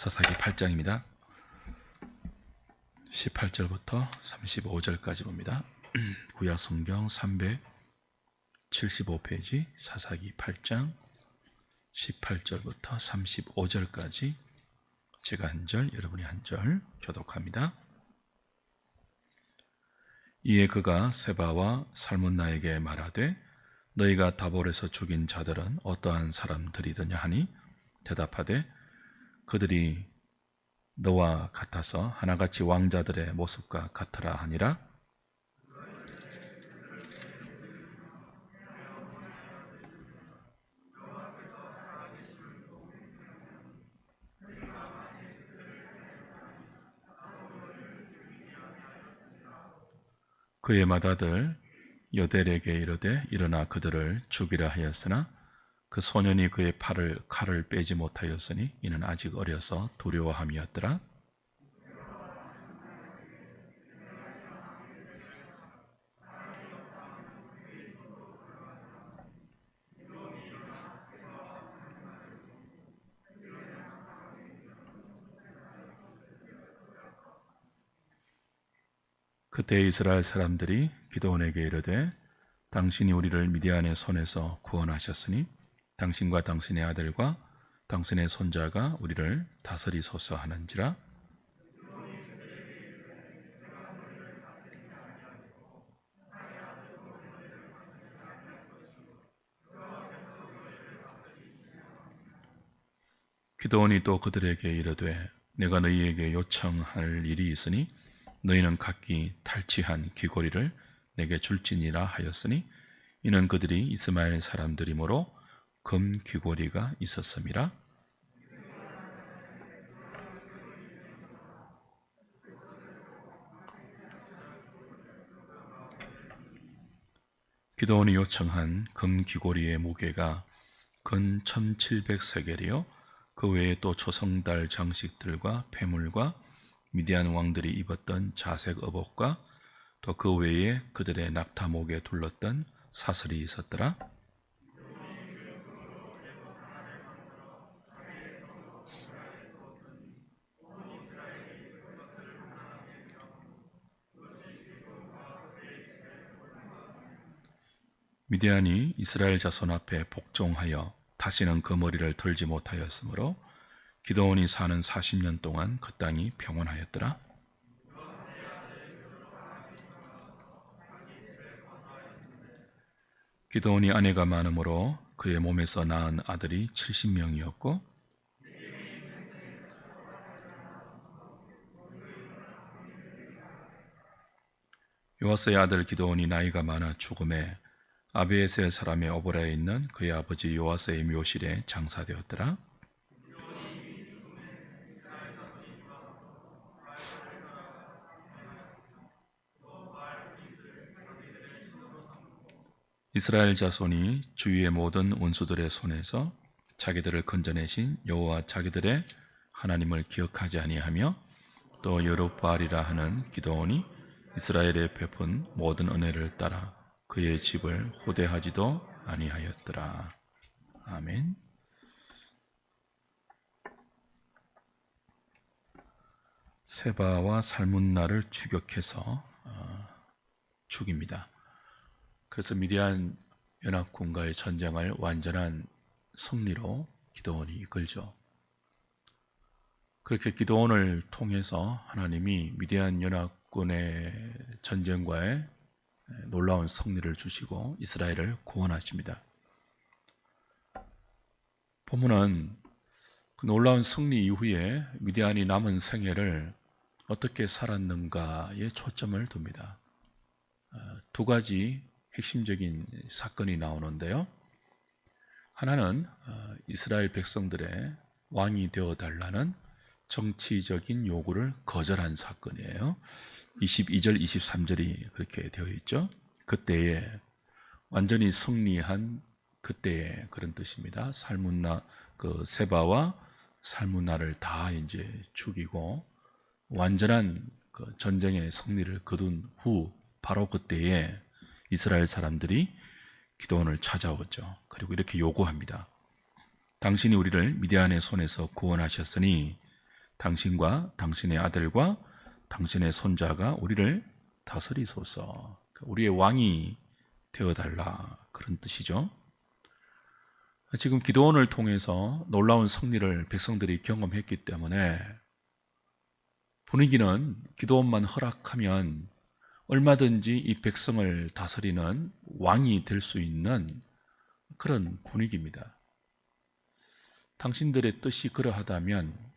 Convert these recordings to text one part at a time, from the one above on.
사사기 8장입니다. 18절부터 35절까지 봅니다. 구약성경 375페이지 사사기 8장 18절부터 35절까지 제가 한 절, 여러분이 한 절 교독합니다. 이에 그가 세바와 살문나에게 말하되 너희가 다볼에서 죽인 자들은 어떠한 사람들이더냐 하니 대답하되 그들이 너와 같아서 하나같이 왕자들의 모습과 같으라 하니라. 그의 맏아들 여델에게 이르되 일어나 그들을 죽이라 하였으나 그 소년이 그의 칼을 빼지 못하였으니 이는 아직 어려서 두려워함이었더라. 그때 이스라엘 사람들이 기드온에게 이르되 당신이 우리를 미디안의 손에서 구원하셨으니 당신과 당신의 아들과 당신의 손자가 우리를 다스리소서 하는지라. 기드온이 또 그들에게 이르되 내가 너희에게 요청할 일이 있으니 너희는 각기 탈취한 귀고리를 내게 줄지니라 하였으니 이는 그들이 이스마엘 사람들이므로 금 귀고리가 있었음이라. 기드온이 요청한 금 귀고리의 무게가 근 1700세겔이요 그 외에 또 초성달 장식들과 폐물과 미디안 왕들이 입었던 자색 의복과 또 그 외에 그들의 낙타목에 둘렀던 사슬이 있었더라. 미디안이 이스라엘 자손 앞에 복종하여 다시는 그 머리를 들지 못하였으므로 기드온이 사는 40년 동안 그 땅이 평온하였더라. 기드온이 아내가 많으므로 그의 몸에서 낳은 아들이 70명이었고 요아스의 아들 기드온이 나이가 많아 죽음에 아비에셀 사람의 오보라에 있는 그의 아버지 요아스의 묘실에 장사되었더라. 이스라엘 자손이 주위의 모든 원수들의 손에서 자기들을 건져내신 여호와 자기들의 하나님을 기억하지 아니하며 또 여룹바알이라 하는 기드온이 이스라엘에 베푼 모든 은혜를 따라 그의 집을 호대하지도 아니하였더라. 아멘. 세바와 살문나를 추격해서 죽입니다. 그래서 미디안 연합군과의 전쟁을 완전한 승리로 기드온이 이끌죠. 그렇게 기드온을 통해서 하나님이 미디안 연합군의 전쟁과의 놀라운 승리를 주시고 이스라엘을 구원하십니다. 본문은 그 놀라운 승리 이후에 미디안이 남은 생애를 어떻게 살았는가에 초점을 둡니다. 두 가지 핵심적인 사건이 나오는데요. 하나는 이스라엘 백성들의 왕이 되어달라는 정치적인 요구를 거절한 사건이에요. 22절, 23절이 그렇게 되어 있죠. 그때에 완전히 승리한 그때의 그런 뜻입니다. 살문나 그 세바와 살문나를 다 이제 죽이고 완전한 그 전쟁의 승리를 거둔 후 바로 그때에 이스라엘 사람들이 기드온을 찾아오죠. 그리고 이렇게 요구합니다. 당신이 우리를 미디안의 손에서 구원하셨으니 당신과 당신의 아들과 당신의 손자가 우리를 다스리소서. 우리의 왕이 되어달라, 그런 뜻이죠. 지금 기도원을 통해서 놀라운 승리를 백성들이 경험했기 때문에 분위기는 기도원만 허락하면 얼마든지 이 백성을 다스리는 왕이 될 수 있는 그런 분위기입니다. 당신들의 뜻이 그러하다면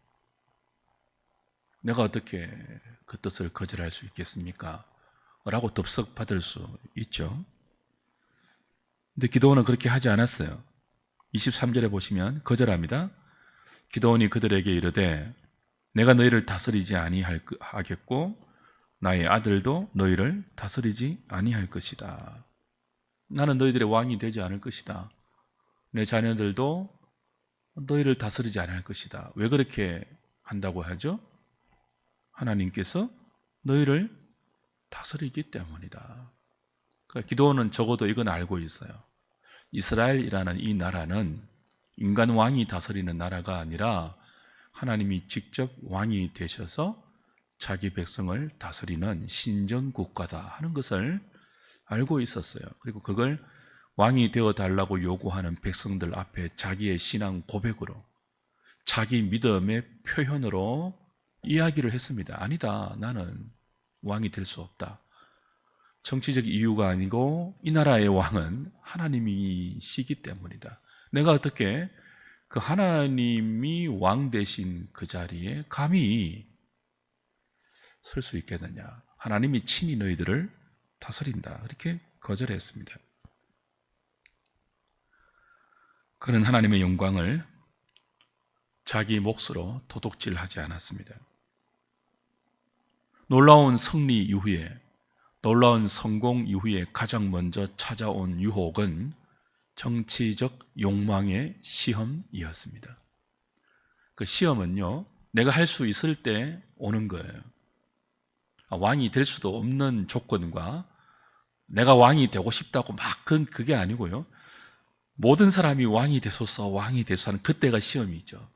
내가 어떻게 그 뜻을 거절할 수 있겠습니까? 라고 덥석 받을 수 있죠. 근데 기도원은 그렇게 하지 않았어요. 23절에 보시면 거절합니다. 기도원이 그들에게 이르되 내가 너희를 다스리지 아니하겠고 나의 아들도 너희를 다스리지 아니할 것이다. 나는 너희들의 왕이 되지 않을 것이다. 내 자녀들도 너희를 다스리지 않을 것이다. 왜 그렇게 한다고 하죠? 하나님께서 너희를 다스리기 때문이다. 그러니까 기도원은 적어도 이건 알고 있어요. 이스라엘이라는 이 나라는 인간 왕이 다스리는 나라가 아니라 하나님이 직접 왕이 되셔서 자기 백성을 다스리는 신정국가다 하는 것을 알고 있었어요. 그리고 그걸 왕이 되어달라고 요구하는 백성들 앞에 자기의 신앙 고백으로, 자기 믿음의 표현으로 이야기를 했습니다. 아니다, 나는 왕이 될 수 없다. 정치적 이유가 아니고 이 나라의 왕은 하나님이시기 때문이다. 내가 어떻게 그 하나님이 왕 되신 그 자리에 감히 설 수 있겠느냐. 하나님이 친히 너희들을 다스린다. 이렇게 거절했습니다. 그는 하나님의 영광을 자기 몫으로 도둑질하지 않았습니다. 놀라운 승리 이후에, 놀라운 성공 이후에 가장 먼저 찾아온 유혹은 정치적 욕망의 시험이었습니다. 그 시험은요, 내가 할 수 있을 때 오는 거예요. 왕이 될 수도 없는 조건과 내가 왕이 되고 싶다고 막 그게 아니고요. 모든 사람이 왕이 되소서, 왕이 되소서 하는 그때가 시험이죠.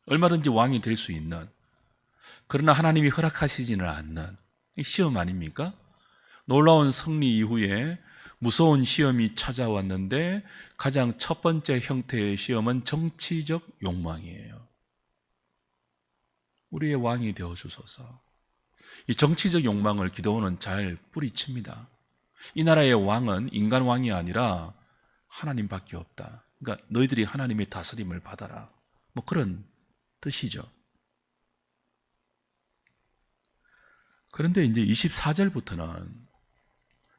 얼마든지 왕이 될 수 있는, 그러나 하나님이 허락하시지는 않는 시험 아닙니까? 놀라운 승리 이후에 무서운 시험이 찾아왔는데 가장 첫 번째 형태의 시험은 정치적 욕망이에요. 우리의 왕이 되어주소서. 이 정치적 욕망을 기도원은 잘 뿌리칩니다. 이 나라의 왕은 인간 왕이 아니라 하나님밖에 없다. 그러니까 너희들이 하나님의 다스림을 받아라. 뭐 그런 뜻이죠. 그런데 이제 24절부터는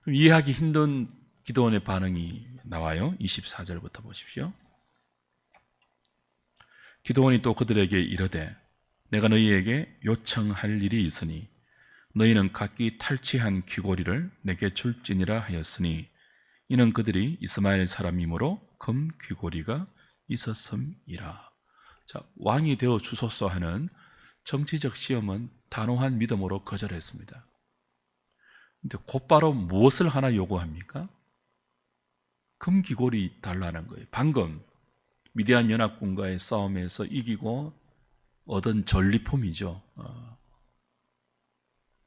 이해하기 힘든 기도원의 반응이 나와요. 24절부터 보십시오. 기도원이 또 그들에게 이르되 내가 너희에게 요청할 일이 있으니 너희는 각기 탈취한 귀고리를 내게 줄지니라 하였으니 이는 그들이 이스마엘 사람이므로 금 귀고리가 있었음이라. 자, 왕이 되어 주소서 하는 정치적 시험은 단호한 믿음으로 거절했습니다. 근데 곧바로 무엇을 하나 요구합니까? 금 귀고리 달라는 거예요. 방금 미디안 연합군과의 싸움에서 이기고 얻은 전리품이죠.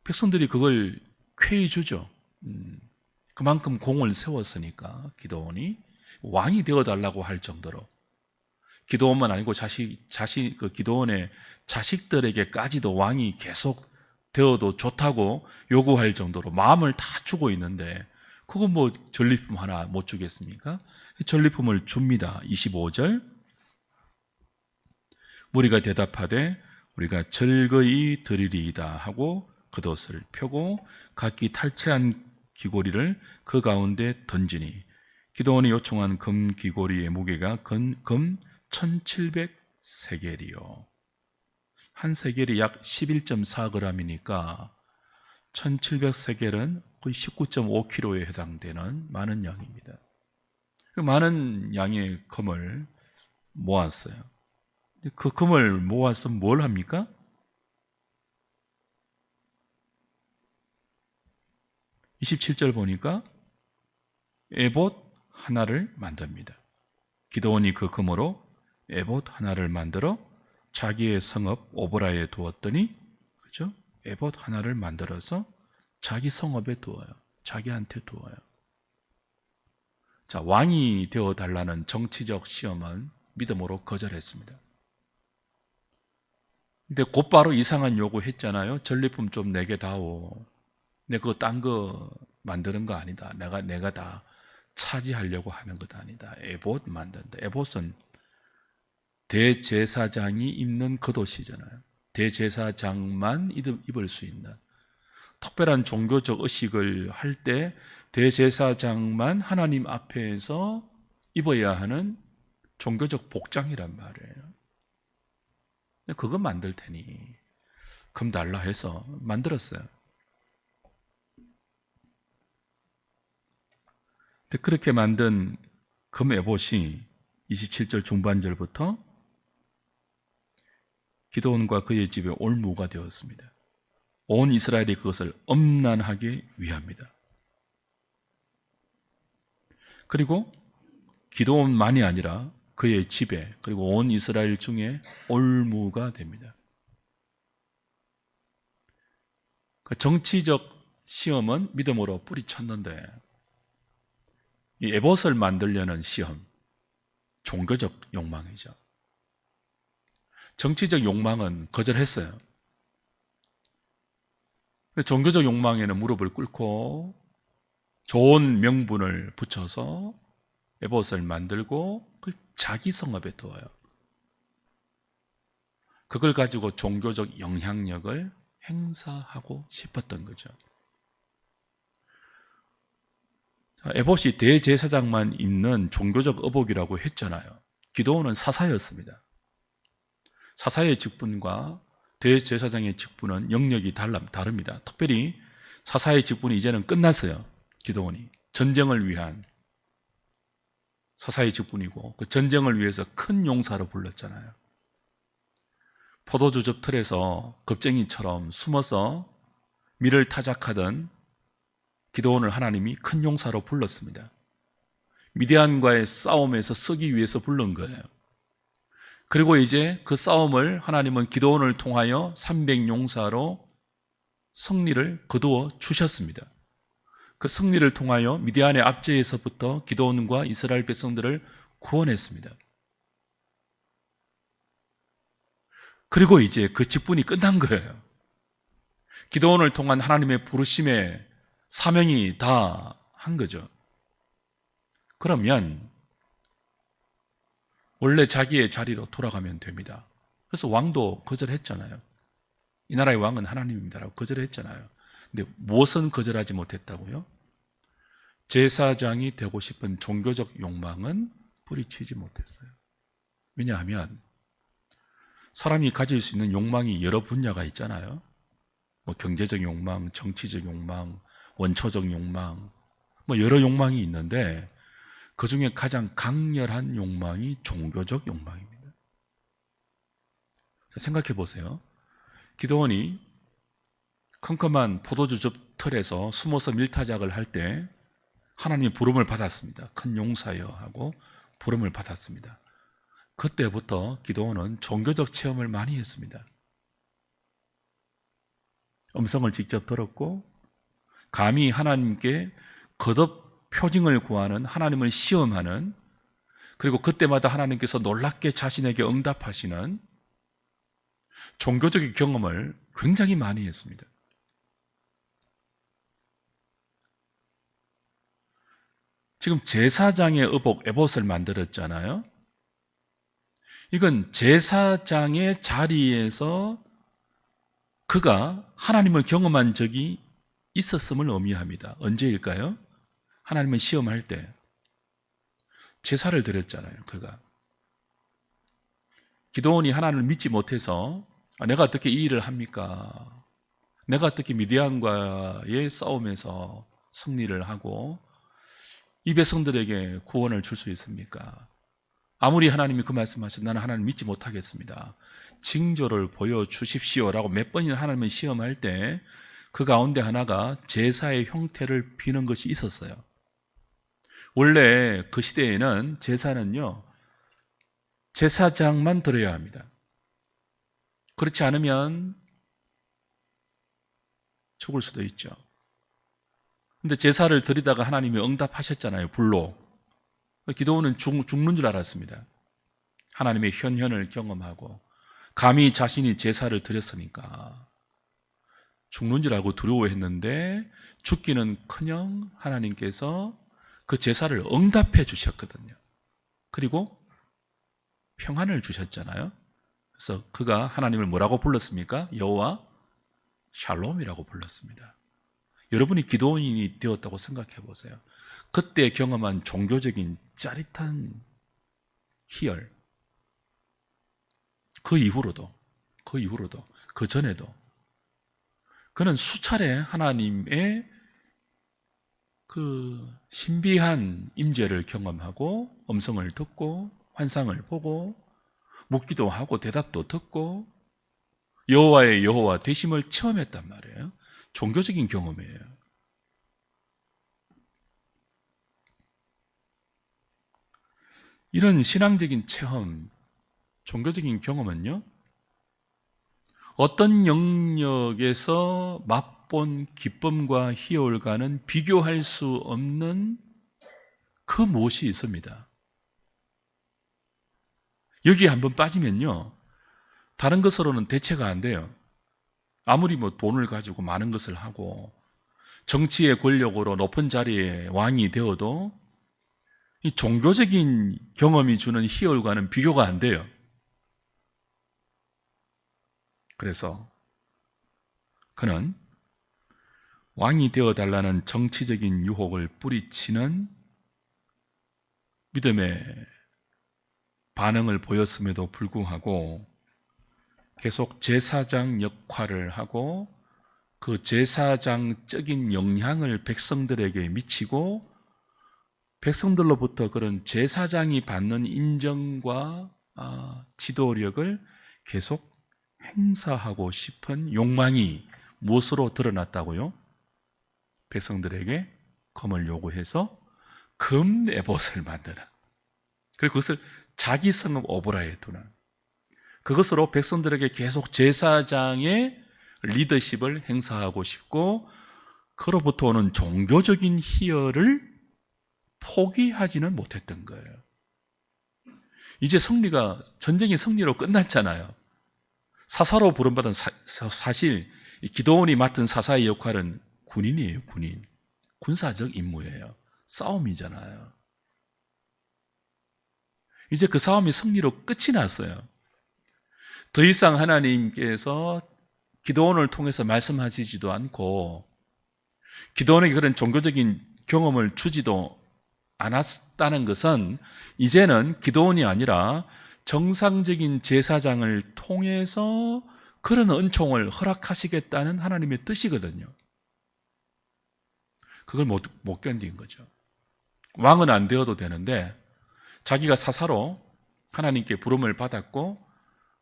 백성들이 그걸 쾌히 주죠. 그만큼 공을 세웠으니까 기도원이 왕이 되어달라고 할 정도로, 기도원만 아니고 그 기도원의 자식들에게까지도 왕이 계속 되어도 좋다고 요구할 정도로 마음을 다 주고 있는데 그거 뭐 전리품 하나 못 주겠습니까? 전리품을 줍니다. 25절 무리가 대답하되 우리가 절거히 드리리이다 하고 겉옷을 펴고 각기 탈취한 귀고리를 그 가운데 던지니 기도원이 요청한 금 귀고리의 무게가 금 1700세겔이요. 한 세겔이 약 11.4g이니까 1700세겔은 거의 19.5kg에 해당되는 많은 양입니다. 그 많은 양의 금을 모았어요. 그 금을 모아서 뭘 합니까? (27절) 보니까 에봇 하나를 만듭니다. 기도원이 그 금으로 에봇 하나를 만들어 자기의 성읍 오보라에 두었더니, 그죠? 에봇 하나를 만들어서 자기 성읍에 두어요. 자기한테 두어요. 자, 왕이 되어 달라는 정치적 시험은 믿음으로 거절했습니다. 근데 곧바로 이상한 요구했잖아요. 전리품 좀 내게 다오. 내 그거 딴 거 만드는 거 아니다. 내가 다 차지하려고 하는 것 아니다. 에봇 만든다. 에봇은 대제사장이 입는 겉옷이잖아요. 대제사장만 입을 수 있는 특별한 종교적 의식을 할 때 대제사장만 하나님 앞에서 입어야 하는 종교적 복장이란 말이에요. 그거 만들 테니 금 달라 해서 만들었어요. 근데 그렇게 만든 금 에봇이 27절 중반절부터 기드온과 그의 집에 올무가 되었습니다. 온 이스라엘이 그것을 엄란하게 위합니다. 그리고 기드온만이 아니라 그의 집에 그리고 온 이스라엘 중에 올무가 됩니다. 정치적 시험은 믿음으로 뿌리쳤는데 이 에봇을 만들려는 시험, 종교적 욕망이죠. 정치적 욕망은 거절했어요. 종교적 욕망에는 무릎을 꿇고 좋은 명분을 붙여서 에봇을 만들고 그걸 자기 성읍에 두어요. 그걸 가지고 종교적 영향력을 행사하고 싶었던 거죠. 에봇이 대제사장만 입는 종교적 의복이라고 했잖아요. 기드온은 사사였습니다. 사사의 직분과 대제사장의 직분은 영역이 다릅니다. 특별히 사사의 직분이 이제는 끝났어요. 기드온이 전쟁을 위한 사사의 직분이고 그 전쟁을 위해서 큰 용사로 불렀잖아요. 포도주즙 틀에서 겁쟁이처럼 숨어서 밀을 타작하던 기드온을 하나님이 큰 용사로 불렀습니다. 미디안과의 싸움에서 쓰기 위해서 부른 거예요. 그리고 이제 그 싸움을 하나님은 기드온을 통하여 300용사로 승리를 거두어 주셨습니다. 그 승리를 통하여 미디안의 압제에서부터 기드온과 이스라엘 백성들을 구원했습니다. 그리고 이제 그 직분이 끝난 거예요. 기드온을 통한 하나님의 부르심의 사명이 다 한 거죠. 그러면 원래 자기의 자리로 돌아가면 됩니다. 그래서 왕도 거절했잖아요. 이 나라의 왕은 하나님입니다라고 거절했잖아요. 근데 무엇은 거절하지 못했다고요? 제사장이 되고 싶은 종교적 욕망은 뿌리치지 못했어요. 왜냐하면 사람이 가질 수 있는 욕망이 여러 분야가 있잖아요. 경제적 욕망, 정치적 욕망, 원초적 욕망, 여러 욕망이 있는데 그 중에 가장 강렬한 욕망이 종교적 욕망입니다. 생각해 보세요. 기드온이 컴컴한 포도주즙 틀에서 숨어서 밀타작을 할 때 하나님의 부름을 받았습니다. 큰 용사여 하고 부름을 받았습니다. 그때부터 기드온은 종교적 체험을 많이 했습니다. 음성을 직접 들었고 감히 하나님께 거듭 표징을 구하는 하나님을 시험하는 그리고 그때마다 하나님께서 놀랍게 자신에게 응답하시는 종교적인 경험을 굉장히 많이 했습니다. 지금 제사장의 의복 에봇을 만들었잖아요. 이건 제사장의 자리에서 그가 하나님을 경험한 적이 있었음을 의미합니다. 언제일까요? 하나님을 시험할 때 제사를 드렸잖아요. 그가 기드온이 하나님을 믿지 못해서 내가 어떻게 이 일을 합니까? 내가 어떻게 미디안과의 싸움에서 승리를 하고 이 백성들에게 구원을 줄 수 있습니까? 아무리 하나님이 그 말씀하셔도 나는 하나님 믿지 못하겠습니다. 징조를 보여주십시오라고 몇 번이나 하나님을 시험할 때 그 가운데 하나가 제사의 형태를 비는 것이 있었어요. 원래 그 시대에는 제사는요 제사장만 드려야 합니다. 그렇지 않으면 죽을 수도 있죠. 근데 제사를 드리다가 하나님이 응답하셨잖아요. 불로. 기도원은 죽는 줄 알았습니다. 하나님의 현현을 경험하고 감히 자신이 제사를 드렸으니까 죽는 줄 알고 두려워했는데 죽기는커녕 하나님께서 그 제사를 응답해 주셨거든요. 그리고 평안을 주셨잖아요. 그래서 그가 하나님을 뭐라고 불렀습니까? 여호와 샬롬이라고 불렀습니다. 여러분이 기도원이 되었다고 생각해 보세요. 그때 경험한 종교적인 짜릿한 희열, 그 이후로도, 그 전에도 그는 수차례 하나님의 그 신비한 임재를 경험하고 음성을 듣고 환상을 보고 묻기도 하고 대답도 듣고 여호와의 여호와 되심을 체험했단 말이에요. 종교적인 경험이에요. 이런 신앙적인 체험, 종교적인 경험은요, 어떤 영역에서 맛본 기쁨과 희열과는 비교할 수 없는 그 무엇이 있습니다. 여기에 한번 빠지면요, 다른 것으로는 대체가 안 돼요. 아무리 뭐 돈을 가지고 많은 것을 하고 정치의 권력으로 높은 자리에 왕이 되어도 이 종교적인 경험이 주는 희열과는 비교가 안 돼요. 그래서 그는 왕이 되어달라는 정치적인 유혹을 뿌리치는 믿음의 반응을 보였음에도 불구하고 계속 제사장 역할을 하고 그 제사장적인 영향을 백성들에게 미치고 백성들로부터 그런 제사장이 받는 인정과 지도력을 계속 행사하고 싶은 욕망이 무엇으로 드러났다고요? 백성들에게 금을 요구해서 금 에봇을 만드는, 그리고 그것을 자기 성읍 오보라에 두는, 그것으로 백성들에게 계속 제사장의 리더십을 행사하고 싶고 그로부터 오는 종교적인 희열을 포기하지는 못했던 거예요. 이제 전쟁이 승리로 끝났잖아요. 사사로 부름받은 사실 기도원이 맡은 사사의 역할은 군인이에요. 군사적 임무예요. 싸움이잖아요. 이제 그 싸움이 승리로 끝이 났어요. 더 이상 하나님께서 기도원을 통해서 말씀하시지도 않고 기도원에게 그런 종교적인 경험을 주지도 않았다는 것은 이제는 기도원이 아니라 정상적인 제사장을 통해서 그런 은총을 허락하시겠다는 하나님의 뜻이거든요. 그걸 못 견딘 거죠. 왕은 안 되어도 되는데 자기가 사사로 하나님께 부름을 받았고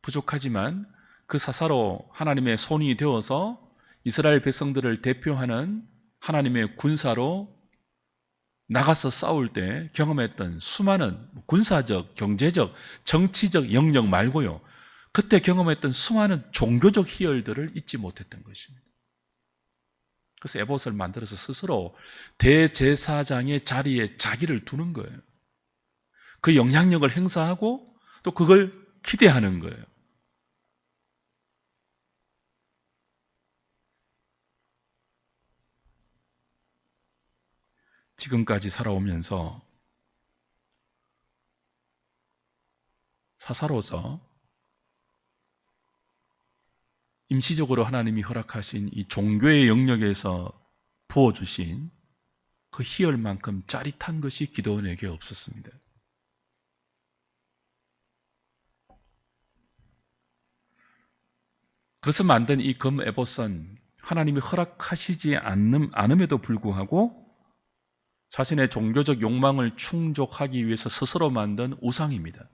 부족하지만 그 사사로 하나님의 손이 되어서 이스라엘 백성들을 대표하는 하나님의 군사로 나가서 싸울 때 경험했던 수많은 군사적, 경제적, 정치적 영역 말고요, 그때 경험했던 수많은 종교적 희열들을 잊지 못했던 것입니다. 그래서 에봇을 만들어서 스스로 대제사장의 자리에 자기를 두는 거예요. 그 영향력을 행사하고 또 그걸 기대하는 거예요. 지금까지 살아오면서 사사로서 임시적으로 하나님이 허락하신 이 종교의 영역에서 부어주신 그 희열만큼 짜릿한 것이 기도원에게 없었습니다. 그래서 만든 이 금 에봇은 하나님이 허락하시지 않음에도 불구하고 자신의 종교적 욕망을 충족하기 위해서 스스로 만든 우상입니다.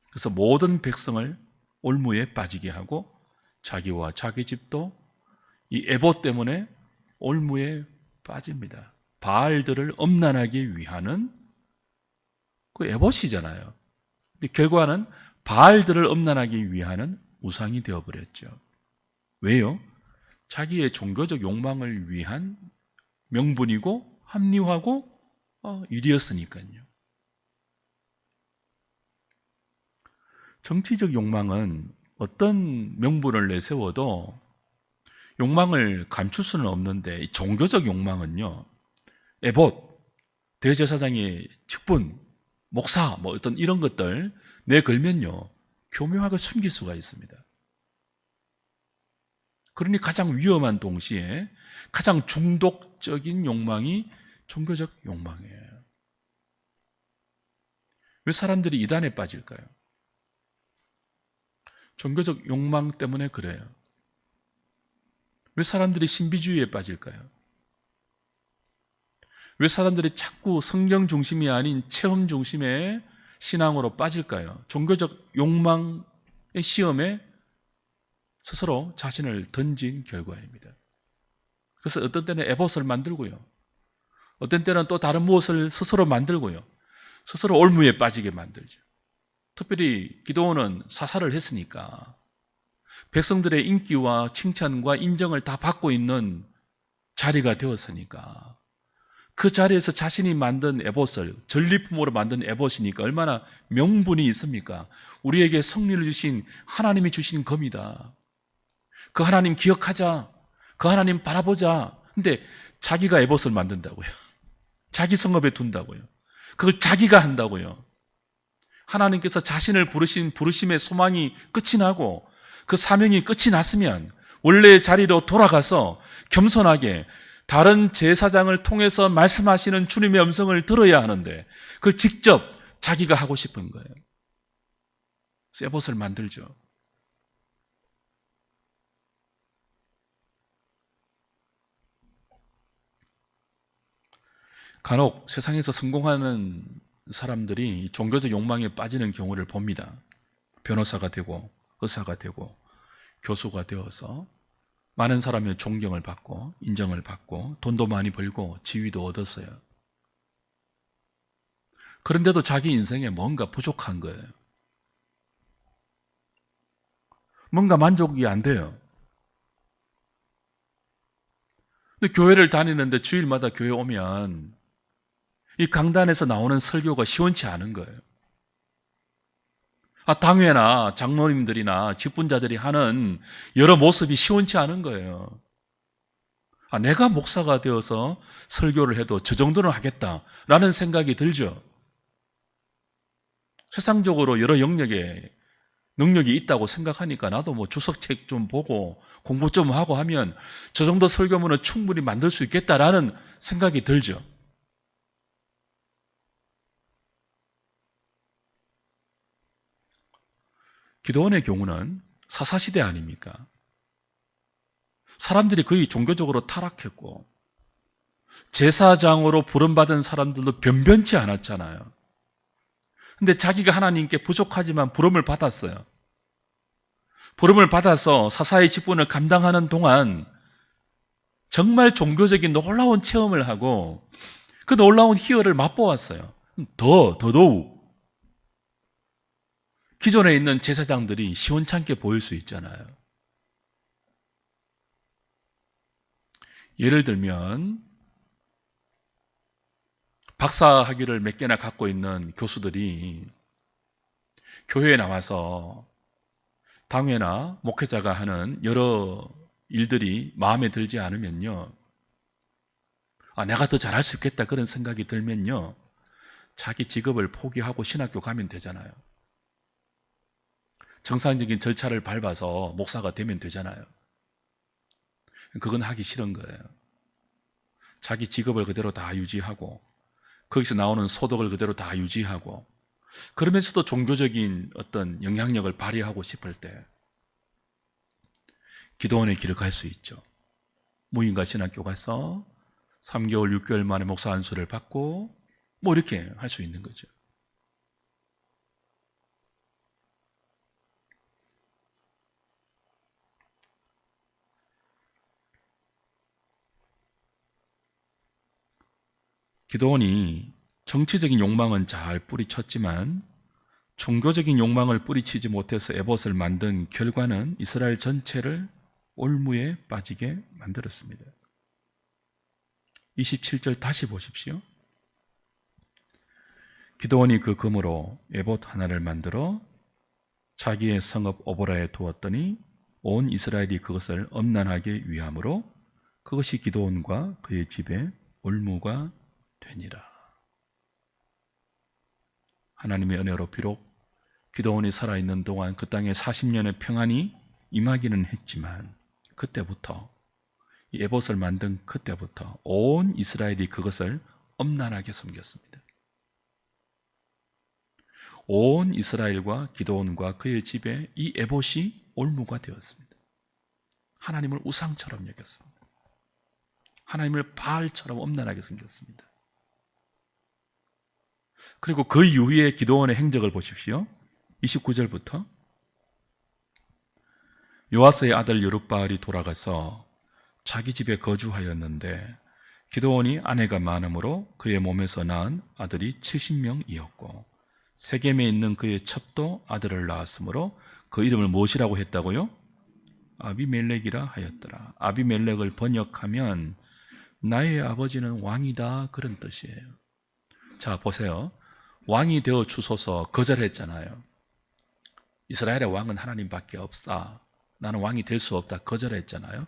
그래서 모든 백성을 올무에 빠지게 하고 자기와 자기 집도 이 에봇 때문에 올무에 빠집니다. 바알들을 엄란하게 위하는 그 에봇이잖아요. 근데 결과는 바알들을 엄란하게 위하는 우상이 되어버렸죠. 왜요? 자기의 종교적 욕망을 위한 명분이고 합리화고 일이었으니까요. 정치적 욕망은 어떤 명분을 내세워도 욕망을 감출 수는 없는데, 이 종교적 욕망은요, 에봇, 대제사장의 직분, 목사, 어떤 이런 것들 내걸면요, 교묘하게 숨길 수가 있습니다. 그러니 가장 위험한 동시에 가장 중독적인 욕망이 종교적 욕망이에요. 왜 사람들이 이단에 빠질까요? 종교적 욕망 때문에 그래요. 왜 사람들이 신비주의에 빠질까요? 왜 사람들이 자꾸 성경 중심이 아닌 체험 중심의 신앙으로 빠질까요? 종교적 욕망의 시험에 스스로 자신을 던진 결과입니다. 그래서 어떤 때는 에봇을 만들고요, 어떤 때는 또 다른 무엇을 스스로 만들고요, 스스로 올무에 빠지게 만들죠. 특별히 기드온은 사살을 했으니까 백성들의 인기와 칭찬과 인정을 다 받고 있는 자리가 되었으니까 그 자리에서 자신이 만든 에봇을, 전리품으로 만든 에봇이니까 얼마나 명분이 있습니까? 우리에게 승리를 주신 하나님이 주신 검이다. 그 하나님 기억하자. 그 하나님 바라보자. 근데 자기가 에봇을 만든다고요. 자기 성읍에 둔다고요. 그걸 자기가 한다고요. 하나님께서 자신을 부르신 부르심의 소망이 끝이 나고 그 사명이 끝이 났으면 원래의 자리로 돌아가서 겸손하게 다른 제사장을 통해서 말씀하시는 주님의 음성을 들어야 하는데 그걸 직접 자기가 하고 싶은 거예요. 에봇을 만들죠. 간혹 세상에서 성공하는 사람들이 종교적 욕망에 빠지는 경우를 봅니다. 변호사가 되고 의사가 되고 교수가 되어서 많은 사람의 존경을 받고 인정을 받고 돈도 많이 벌고 지위도 얻었어요. 그런데도 자기 인생에 뭔가 부족한 거예요. 뭔가 만족이 안 돼요. 근데 교회를 다니는데 주일마다 교회 오면 이 강단에서 나오는 설교가 시원치 않은 거예요. 당회나 장로님들이나 직분자들이 하는 여러 모습이 시원치 않은 거예요. 내가 목사가 되어서 설교를 해도 저 정도는 하겠다라는 생각이 들죠. 세상적으로 여러 영역에 능력이 있다고 생각하니까 나도 주석책 좀 보고 공부 좀 하고 하면 저 정도 설교문은 충분히 만들 수 있겠다라는 생각이 들죠. 기도원의 경우는 사사시대 아닙니까? 사람들이 거의 종교적으로 타락했고 제사장으로 부름받은 사람들도 변변치 않았잖아요. 근데 자기가 하나님께 부족하지만 부름을 받았어요. 부름을 받아서 사사의 직분을 감당하는 동안 정말 종교적인 놀라운 체험을 하고 그 놀라운 희열을 맛보았어요. 더더욱 기존에 있는 제사장들이 시원찮게 보일 수 있잖아요. 예를 들면 박사 학위를 몇 개나 갖고 있는 교수들이 교회에 나와서 당회나 목회자가 하는 여러 일들이 마음에 들지 않으면요, 내가 더 잘할 수 있겠다 그런 생각이 들면요, 자기 직업을 포기하고 신학교 가면 되잖아요. 정상적인 절차를 밟아서 목사가 되면 되잖아요. 그건 하기 싫은 거예요. 자기 직업을 그대로 다 유지하고 거기서 나오는 소득을 그대로 다 유지하고 그러면서도 종교적인 어떤 영향력을 발휘하고 싶을 때 기도원의 길을 갈 수 있죠. 무인가 신학교 가서 3개월, 6개월 만에 목사 안수를 받고 이렇게 할 수 있는 거죠. 기도원이 정치적인 욕망은 잘 뿌리쳤지만 종교적인 욕망을 뿌리치지 못해서 에봇을 만든 결과는 이스라엘 전체를 올무에 빠지게 만들었습니다. 27절 다시 보십시오. 기드온이 그 금으로 에봇 하나를 만들어 자기의 성읍 오보라에 두었더니 온 이스라엘이 그것을 엄난하게 위함으로 그것이 기드온과 그의 집에 올무가 되니라. 하나님의 은혜로 비록 기드온이 살아있는 동안 그 땅에 40년의 평안이 임하기는 했지만 그때부터 이 에봇을 만든 그때부터 온 이스라엘이 그것을 엄난하게 섬겼습니다. 온 이스라엘과 기드온과 그의 집에 이 에봇이 올무가 되었습니다. 하나님을 우상처럼 여겼습니다. 하나님을 바알처럼 엄난하게 섬겼습니다. 그리고 그 이후에 기드온의 행적을 보십시오. 29절부터 요아스의 아들 여룹바알이 돌아가서 자기 집에 거주하였는데 기드온이 아내가 많으므로 그의 몸에서 낳은 아들이 70명이었고 세겜에 있는 그의 첩도 아들을 낳았으므로 그 이름을 무엇이라고 했다고요? 아비멜렉이라 하였더라. 아비멜렉을 번역하면 나의 아버지는 왕이다, 그런 뜻이에요. 자, 보세요. 왕이 되어 주소서 거절했잖아요. 이스라엘의 왕은 하나님밖에 없다, 나는 왕이 될 수 없다, 거절했잖아요.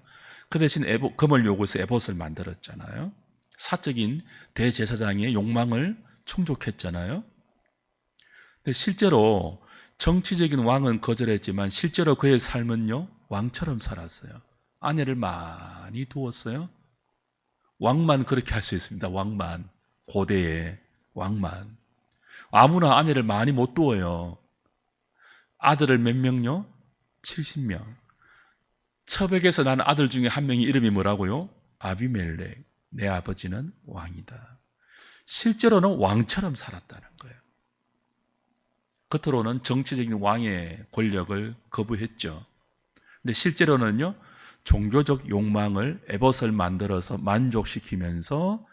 그 대신 금을 요구해서 에봇을 만들었잖아요. 사적인 대제사장의 욕망을 충족했잖아요. 근데 실제로 정치적인 왕은 거절했지만 실제로 그의 삶은요, 왕처럼 살았어요. 아내를 많이 두었어요. 왕만 그렇게 할 수 있습니다. 왕만. 고대의 왕만. 아무나 아내를 많이 못 두어요. 아들을 몇 명요? 70명. 첩에게서 난 아들 중에 한 명이 이름이 뭐라고요? 아비멜렉. 내 아버지는 왕이다. 실제로는 왕처럼 살았다는 거예요. 겉으로는 정치적인 왕의 권력을 거부했죠. 근데 실제로는요, 종교적 욕망을 에봇을 만들어서 만족시키면서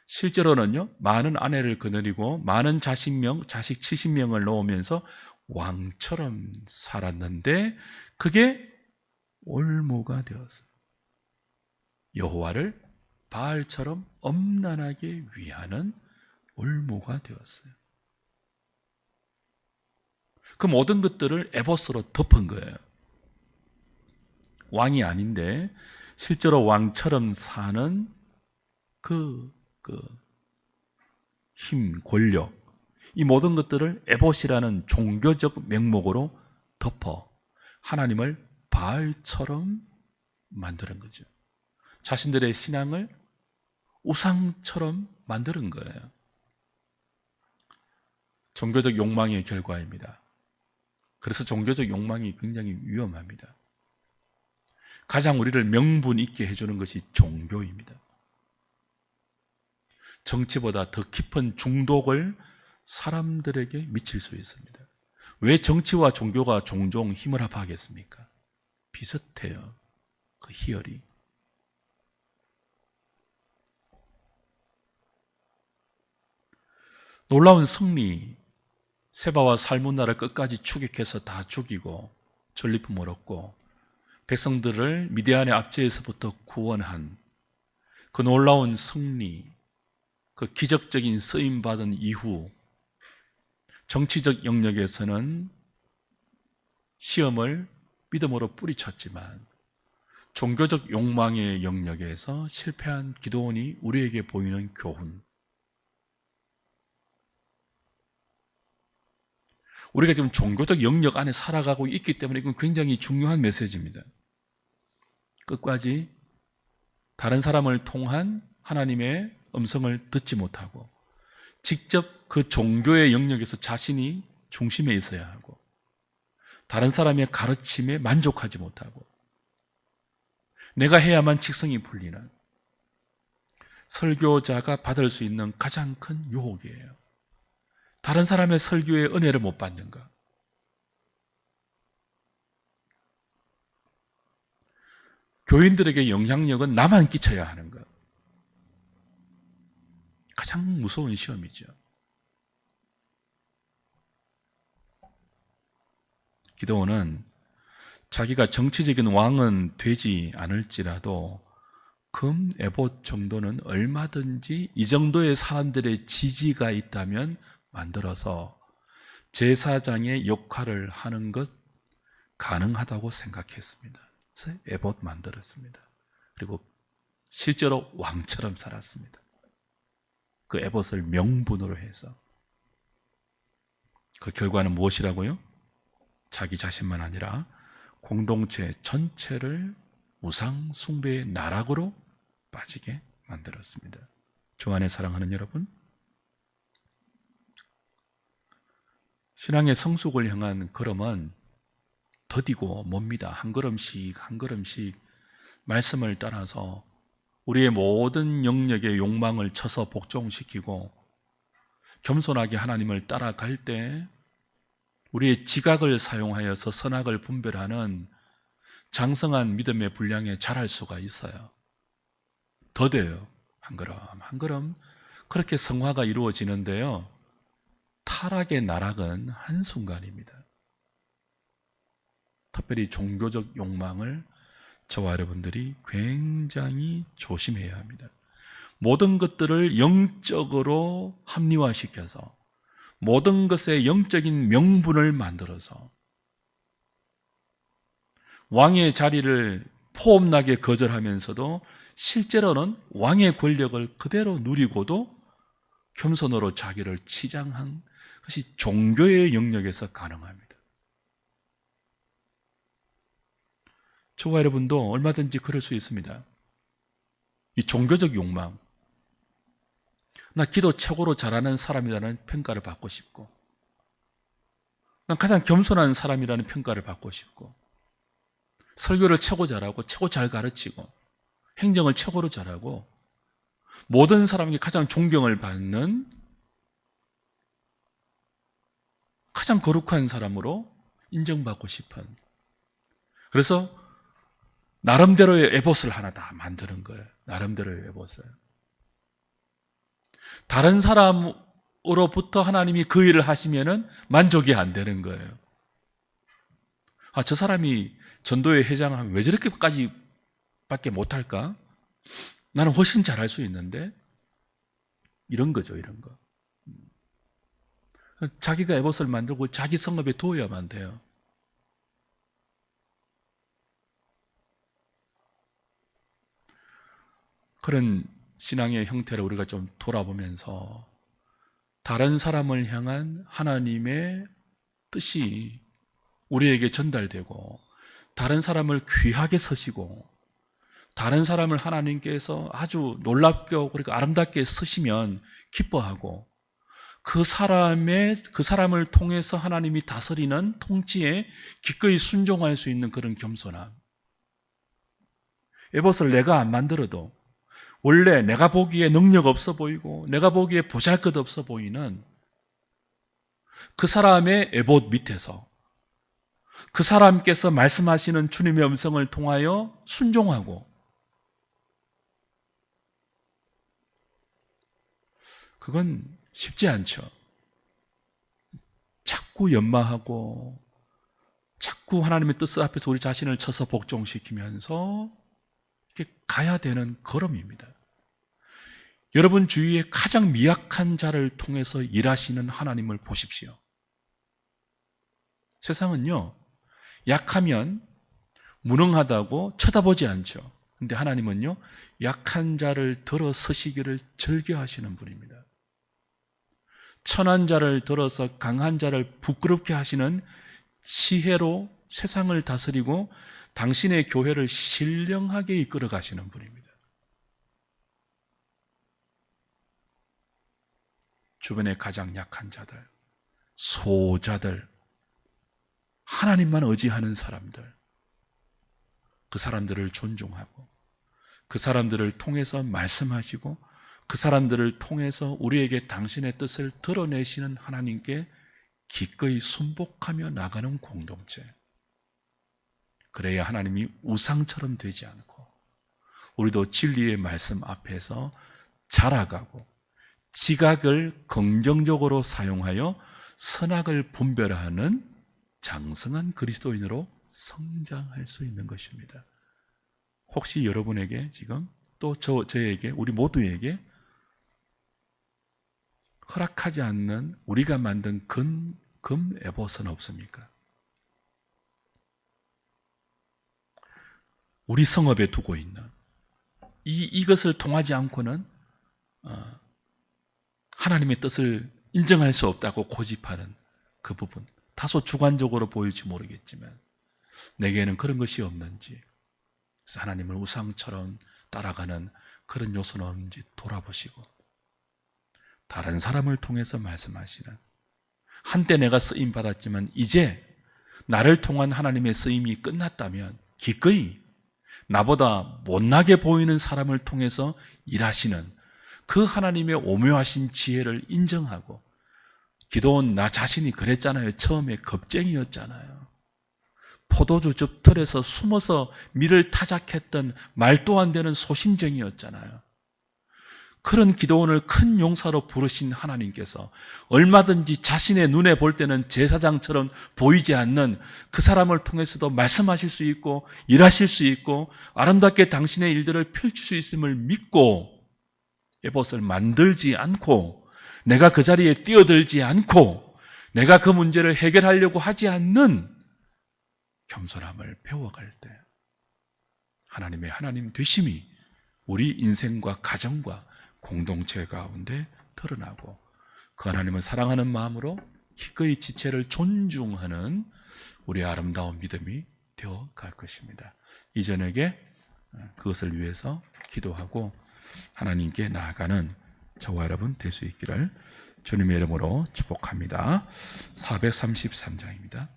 실제로는요, 많은 아내를 거느리고 많은 자식 70명을 놓으면서 왕처럼 살았는데 그게 올무가 되었어요. 여호와를 바알처럼 엄난하게 위하는 올무가 되었어요. 그 모든 것들을 에봇으로 덮은 거예요. 왕이 아닌데 실제로 왕처럼 사는 그 힘, 권력, 이 모든 것들을 에봇이라는 종교적 명목으로 덮어 하나님을 바알처럼 만드는 거죠. 자신들의 신앙을 우상처럼 만드는 거예요. 종교적 욕망의 결과입니다. 그래서 종교적 욕망이 굉장히 위험합니다. 가장 우리를 명분 있게 해주는 것이 종교입니다. 정치보다 더 깊은 중독을 사람들에게 미칠 수 있습니다. 왜 정치와 종교가 종종 힘을 합하겠습니까? 비슷해요. 그 희열이. 놀라운 승리, 세바와 살문나를 끝까지 추격해서 다 죽이고 전리품을 얻고 백성들을 미디안의 압제에서부터 구원한 그 놀라운 승리, 그 기적적인 쓰임받은 이후 정치적 영역에서는 시험을 믿음으로 뿌리쳤지만 종교적 욕망의 영역에서 실패한 기드온이 우리에게 보이는 교훈, 우리가 지금 종교적 영역 안에 살아가고 있기 때문에 이건 굉장히 중요한 메시지입니다. 끝까지 다른 사람을 통한 하나님의 음성을 듣지 못하고 직접 그 종교의 영역에서 자신이 중심에 있어야 하고 다른 사람의 가르침에 만족하지 못하고 내가 해야만 직성이 풀리는 설교자가 받을 수 있는 가장 큰 유혹이에요. 다른 사람의 설교에 은혜를 못 받는가? 교인들에게 영향력은 나만 끼쳐야 하는가? 가장 무서운 시험이죠. 기드온은 자기가 정치적인 왕은 되지 않을지라도 금 에봇 정도는 얼마든지 이 정도의 사람들의 지지가 있다면 만들어서 제사장의 역할을 하는 것 가능하다고 생각했습니다. 그래서 에봇 만들었습니다. 그리고 실제로 왕처럼 살았습니다. 그 에봇을 명분으로 해서. 그 결과는 무엇이라고요? 자기 자신만 아니라 공동체 전체를 우상 숭배의 나락으로 빠지게 만들었습니다. 주 안에 사랑하는 여러분, 신앙의 성숙을 향한 걸음은 더디고 멉니다. 한 걸음씩 한 걸음씩 말씀을 따라서 우리의 모든 영역의 욕망을 쳐서 복종시키고 겸손하게 하나님을 따라갈 때 우리의 지각을 사용하여서 선악을 분별하는 장성한 믿음의 분량에 자랄 수가 있어요. 더뎌요. 한 걸음 한 걸음 그렇게 성화가 이루어지는데요, 타락의 나락은 한순간입니다. 특별히 종교적 욕망을 저와 여러분들이 굉장히 조심해야 합니다. 모든 것들을 영적으로 합리화시켜서 모든 것에 영적인 명분을 만들어서 왕의 자리를 포엄나게 거절하면서도 실제로는 왕의 권력을 그대로 누리고도 겸손으로 자기를 치장한 것이 종교의 영역에서 가능합니다. 저와 여러분도 얼마든지 그럴 수 있습니다. 이 종교적 욕망, 나 기도 최고로 잘하는 사람이라는 평가를 받고 싶고, 난 가장 겸손한 사람이라는 평가를 받고 싶고, 설교를 최고 잘하고 최고 잘 가르치고 행정을 최고로 잘하고 모든 사람에게 가장 존경을 받는 가장 거룩한 사람으로 인정받고 싶은, 그래서 나름대로의 에봇을 하나 다 만드는 거예요. 나름대로의 에봇을. 다른 사람으로부터 하나님이 그 일을 하시면은 만족이 안 되는 거예요. 아, 저 사람이 전도회 회장을 하면 왜 저렇게까지 밖에 못할까? 나는 훨씬 잘할 수 있는데. 이런 거죠, 이런 거. 자기가 에봇을 만들고 자기 성업에 도워야만 돼요. 그런 신앙의 형태를 우리가 좀 돌아보면서 다른 사람을 향한 하나님의 뜻이 우리에게 전달되고 다른 사람을 귀하게 쓰시고 다른 사람을 하나님께서 아주 놀랍게 그리고 아름답게 쓰시면 기뻐하고 그 사람을 통해서 하나님이 다스리는 통치에 기꺼이 순종할 수 있는 그런 겸손함. 에봇을 내가 안 만들어도 원래 내가 보기에 능력 없어 보이고 내가 보기에 보잘것없어 보이는 그 사람의 에봇 밑에서 그 사람께서 말씀하시는 주님의 음성을 통하여 순종하고, 그건 쉽지 않죠. 자꾸 연마하고 자꾸 하나님의 뜻 앞에서 우리 자신을 쳐서 복종시키면서 이렇게 가야 되는 걸음입니다. 여러분 주위에 가장 미약한 자를 통해서 일하시는 하나님을 보십시오. 세상은요, 약하면 무능하다고 쳐다보지 않죠. 근데 하나님은요, 약한 자를 들어 서시기를 즐겨하시는 분입니다. 천한 자를 들어서 강한 자를 부끄럽게 하시는 지혜로 세상을 다스리고 당신의 교회를 신령하게 이끌어 가시는 분입니다. 주변에 가장 약한 자들, 소자들, 하나님만 의지하는 사람들, 그 사람들을 존중하고 그 사람들을 통해서 말씀하시고 그 사람들을 통해서 우리에게 당신의 뜻을 드러내시는 하나님께 기꺼이 순복하며 나가는 공동체. 그래야 하나님이 우상처럼 되지 않고 우리도 진리의 말씀 앞에서 자라가고 지각을 긍정적으로 사용하여 선악을 분별하는 장성한 그리스도인으로 성장할 수 있는 것입니다. 혹시 여러분에게 지금 또 저에게 우리 모두에게 허락하지 않는 우리가 만든 금 에봇은 없습니까? 우리 성읍에 두고 있는 이것을 통하지 않고는 하나님의 뜻을 인정할 수 없다고 고집하는 그 부분, 다소 주관적으로 보일지 모르겠지만 내게는 그런 것이 없는지, 그래서 하나님을 우상처럼 따라가는 그런 요소는 없는지 돌아보시고, 다른 사람을 통해서 말씀하시는, 한때 내가 쓰임 받았지만 이제 나를 통한 하나님의 쓰임이 끝났다면 기꺼이 나보다 못나게 보이는 사람을 통해서 일하시는 그 하나님의 오묘하신 지혜를 인정하고, 기도원 나 자신이 그랬잖아요. 처음에 겁쟁이였잖아요. 포도주 즙털에서 숨어서 밀을 타작했던 말도 안 되는 소심쟁이였잖아요. 그런 기도원을 큰 용사로 부르신 하나님께서 얼마든지 자신의 눈에 볼 때는 제사장처럼 보이지 않는 그 사람을 통해서도 말씀하실 수 있고 일하실 수 있고 아름답게 당신의 일들을 펼칠 수 있음을 믿고 에봇을 만들지 않고, 내가 그 자리에 뛰어들지 않고, 내가 그 문제를 해결하려고 하지 않는 겸손함을 배워갈 때 하나님의 하나님 되심이 우리 인생과 가정과 공동체 가운데 드러나고, 그 하나님을 사랑하는 마음으로 기꺼이 지체를 존중하는 우리 아름다운 믿음이 되어 갈 것입니다. 이 저녁에 그것을 위해서 기도하고 하나님께 나아가는 저와 여러분 될 수 있기를 주님의 이름으로 축복합니다. 433장입니다.